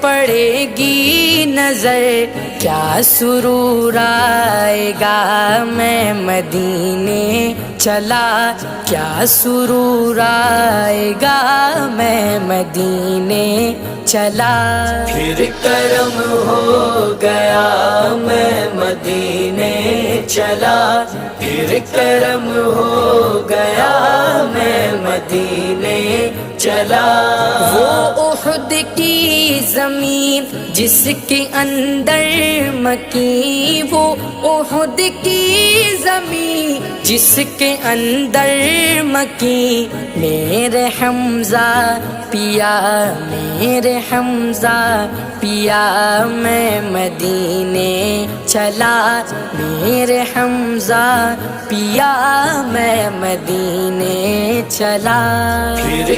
پڑے گی نظر کیا سرور آئے گا، میں مدینے چلا کیا سرور آئے گا، میں مدینے چلا۔ پھر کرم ہو گیا میں مدینے چلا، پھر کرم ہو گیا میں مدینے چلا۔ وہ احد کی زمین جس کے اندر مکی، وہ احد کی زمین جس کے اندر مکی، میرے حمزہ پیا میرے حمزہ پیا میں مدینے چلا، میرے حمزہ پیا میں مدینے چلا۔ پھر